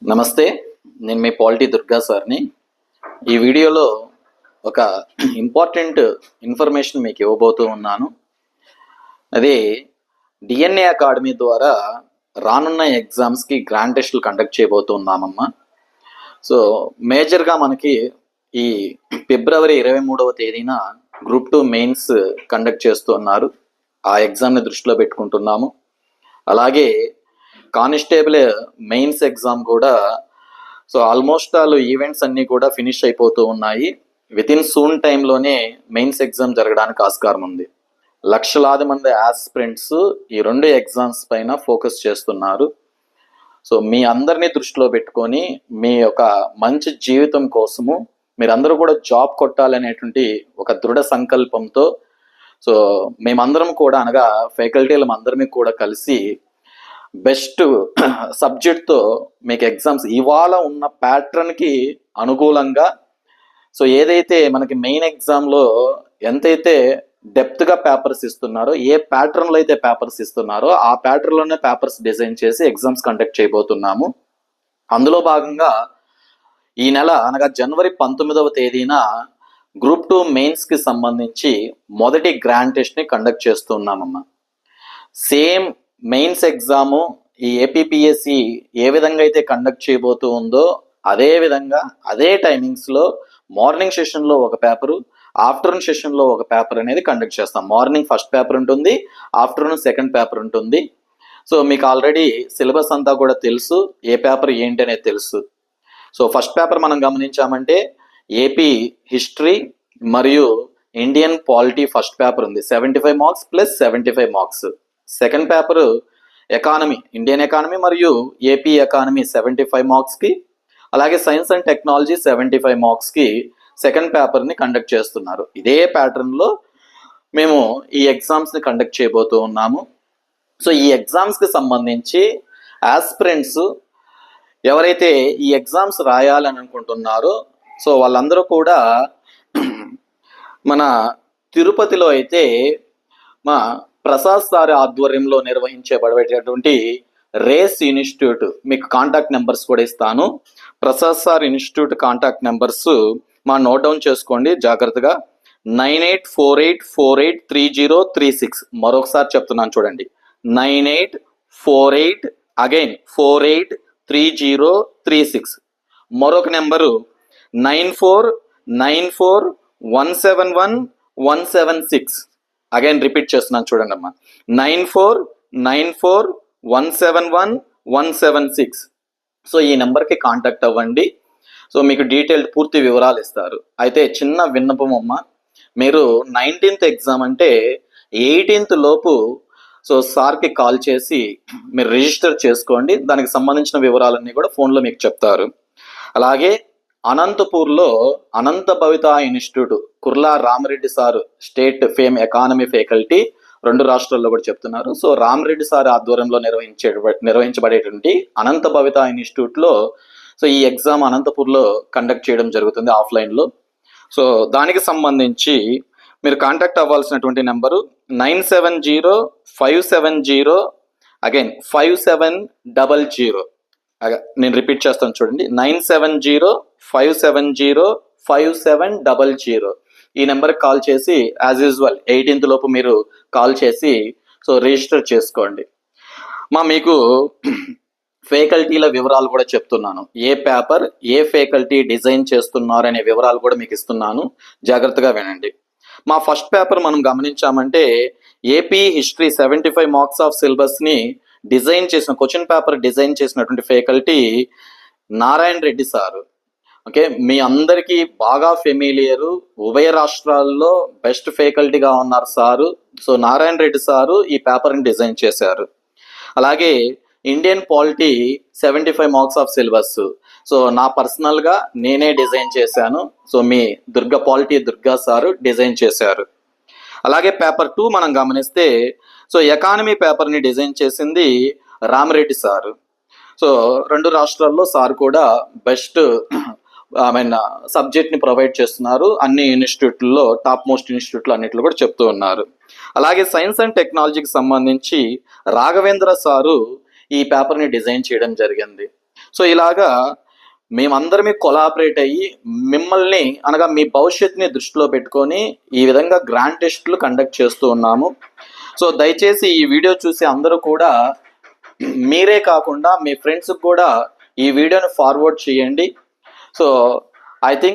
నమస్తే, నేను మీ పాలిటీ దుర్గా సార్ని. ఈ వీడియోలో ఒక ఇంపార్టెంట్ ఇన్ఫర్మేషన్ మీకు ఇవ్వబోతూ ఉన్నాను. అదే డిఎన్ఏ అకాడమీ ద్వారా రానున్న ఎగ్జామ్స్కి గ్రాండ్ టెస్టులు కండక్ట్ చేయబోతున్నామమ్మా. సో మేజర్గా మనకి ఈ ఫిబ్రవరి 23వ తేదీన గ్రూప్ 2 మెయిన్స్ కండక్ట్ చేస్తున్నారు. ఆ ఎగ్జామ్ని దృష్టిలో పెట్టుకుంటున్నాము. అలాగే కానిస్టేబుల్ మెయిన్స్ ఎగ్జామ్ కూడా సో ఆల్మోస్ట్ ఆల్ ఈవెంట్స్ అన్నీ కూడా ఫినిష్ అయిపోతూ ఉన్నాయి. విత్ ఇన్ సూన్ టైంలోనే మెయిన్స్ ఎగ్జామ్ జరగడానికి ఆస్కారం ఉంది. లక్షలాది మంది ఆస్పిరెంట్స్ ఈ 2 ఎగ్జామ్స్ పైన ఫోకస్ చేస్తున్నారు. సో మీ అందరినీ దృష్టిలో పెట్టుకొని మీ యొక్క మంచి జీవితం కోసము మీరందరూ కూడా జాబ్ కొట్టాలనేటువంటి ఒక దృఢ సంకల్పంతో సో మేమందరం కూడా అనగా ఫ్యాకల్టీలు అందరినీ కూడా కలిసి బెస్ట్ సబ్జెక్ట్తో మీకు ఎగ్జామ్స్ ఇవాళ ఉన్న ప్యాటర్న్కి అనుకూలంగా సో ఏదైతే మనకి మెయిన్ ఎగ్జామ్లో ఎంతైతే డెప్త్గా పేపర్స్ ఇస్తున్నారో, ఏ ప్యాటర్న్లో అయితే పేపర్స్ ఇస్తున్నారో ఆ ప్యాటర్న్లోనే పేపర్స్ డిజైన్ చేసి ఎగ్జామ్స్ కండక్ట్ చేయబోతున్నాము. అందులో భాగంగా ఈ నెల అనగా జనవరి 19వ తేదీన గ్రూప్ 2 మెయిన్స్కి సంబంధించి మొదటి గ్రాండ్ టెస్ట్ని కండక్ట్ చేస్తున్నామమ్మా. సేమ్ మెయిన్స్ ఎగ్జాము ఈ ఏపీపీఎస్సి ఏ విధంగా అయితే కండక్ట్ చేయబోతూ ఉందో అదే విధంగా అదే టైమింగ్స్లో మార్నింగ్ సెషన్లో ఒక పేపరు, ఆఫ్టర్నూన్ సెషన్లో ఒక పేపర్ అనేది కండక్ట్ చేస్తాం. మార్నింగ్ ఫస్ట్ పేపర్ ఉంటుంది, ఆఫ్టర్నూన్ సెకండ్ పేపర్ ఉంటుంది. సో మీకు ఆల్రెడీ సిలబస్ అంతా కూడా తెలుసు, ఏ పేపర్ ఏంటి అనేది తెలుసు. సో ఫస్ట్ పేపర్ మనం గమనించామంటే ఏపీ హిస్టరీ మరియు ఇండియన్ పాలిటీ ఫస్ట్ పేపర్ ఉంది, 75 marks plus 75 marks. Second paper economy, Indian economy మరియు ఏపీ ఎకానమీ 75 మార్క్స్కి, అలాగే సైన్స్ అండ్ టెక్నాలజీ 75 మార్క్స్కి సెకండ్ పేపర్ని కండక్ట్ చేస్తున్నారు. ఇదే ప్యాటర్న్లో మేము ఈ ఎగ్జామ్స్ని కండక్ట్ చేయబోతూ ఉన్నాము. సో ఈ ఎగ్జామ్స్కి సంబంధించి ఆస్పిరెంట్స్ ఎవరైతే ఈ ఎగ్జామ్స్ రాయాలని అనుకుంటున్నారో సో వాళ్ళందరూ కూడా మన తిరుపతిలో అయితే మా ప్రసాద్ సార్ ఆధ్వర్యంలో నిర్వహించబడేటటువంటి రేస్ ఇన్స్టిట్యూట్, మీకు కాంటాక్ట్ నెంబర్స్ కూడా ఇస్తాను. Prasad sir institute contact numbers మా నోట్ డౌన్ చేసుకోండి జాగ్రత్తగా. 9848483036. మరొకసారి చెప్తున్నాను చూడండి, 9848 అగైన్ 483036. మరొక నెంబరు 9494171176. అగైన్ రిపీట్ చేస్తున్నాను చూడండి అమ్మా, 9494171176. సో ఈ నెంబర్కి కాంటాక్ట్ అవ్వండి. సో మీకు డీటెయిల్డ్ పూర్తి వివరాలు ఇస్తారు. అయితే చిన్న విన్నపం అమ్మ, మీరు 19th ఎగ్జామ్ అంటే 18th లోపు సో సార్కి కాల్ చేసి మీరు రిజిస్టర్ చేసుకోండి. దానికి సంబంధించిన వివరాలన్నీ కూడా ఫోన్లో మీకు చెప్తారు. అలాగే అనంతపూర్లో Anantha Bhavitha institute, Kurla Ramareddy sir state fame economy faculty 2 రాష్ట్రాల్లో కూడా చెప్తున్నారు. సో రామరెడ్డి సార్ ఆధ్వర్యంలో నిర్వహించబడేటువంటి అనంత భవిత ఇన్స్టిట్యూట్లో సో ఈ ఎగ్జామ్ అనంతపూర్లో కండక్ట్ చేయడం జరుగుతుంది ఆఫ్లైన్లో. సో దానికి సంబంధించి మీరు కాంటాక్ట్ అవ్వాల్సినటువంటి నెంబరు 970570 అగైన్ 5700. నేను రిపీట్ చేస్తాను చూడండి, 9705705700. ఈ నెంబర్కి కాల్ చేసి యాజ్ యూజువల్ 18th లోపు మీరు కాల్ చేసి సో రిజిస్టర్ చేసుకోండి. మీకు ఫ్యాకల్టీల వివరాలు కూడా చెప్తున్నాను. ఏ పేపర్ ఏ ఫ్యాకల్టీ డిజైన్ చేస్తున్నారు అనే వివరాలు కూడా మీకు ఇస్తున్నాను, జాగ్రత్తగా వినండి. మా ఫస్ట్ పేపర్ మనం గమనించామంటే ఏపీ హిస్టరీ 75 మార్క్స్ ఆఫ్ సిలబస్ని డిజైన్ చేసిన క్వశ్చన్ పేపర్ డిజైన్ చేసినటువంటి faculty Narayana Reddy sir. Okay, మీ అందరికీ బాగా ఫెమిలియరు, ఉభయ రాష్ట్రాల్లో బెస్ట్ ఫ్యాకల్టీగా ఉన్నారు sir. So Narayana Reddy sir ఈ పేపర్ని డిజైన్ చేశారు. అలాగే Indian polity 75 marks of syllabus so నా పర్సనల్గా నేనే డిజైన్ చేశాను. సో మీ పాలిటీ దుర్గా సారు డిజైన్ చేశారు. అలాగే పేపర్ 2 మనం గమనిస్తే సో ఎకానమీ పేపర్ని డిజైన్ చేసింది రామరెడ్డి సారు. సో 2 రాష్ట్రాల్లో సార్ కూడా బెస్ట్ సబ్జెక్ట్ని ప్రొవైడ్ చేస్తున్నారు. అన్ని ఇన్స్టిట్యూట్లో టాప్ మోస్ట్ ఇన్స్టిట్యూట్లు అన్నిట్లో కూడా చెప్తూ ఉన్నారు. అలాగే సైన్స్ అండ్ టెక్నాలజీకి సంబంధించి రాఘవేంద్ర సారు ఈ పేపర్ని డిజైన్ చేయడం జరిగింది. సో ఇలాగా మేమందరమే కొలాబరేట్ అయ్యి మిమ్మల్ని అనగా మీ భవిష్యత్తుని దృష్టిలో పెట్టుకొని ఈ విధంగా గ్రాండ్ టెస్టులు కండక్ట్ చేస్తూ ఉన్నాము. సో దయచేసి ఈ వీడియో చూసి అందరూ కూడా మీరే కాకుండా మీ ఫ్రెండ్స్కి కూడా ఈ వీడియోని ఫార్వర్డ్ చేయండి. So I think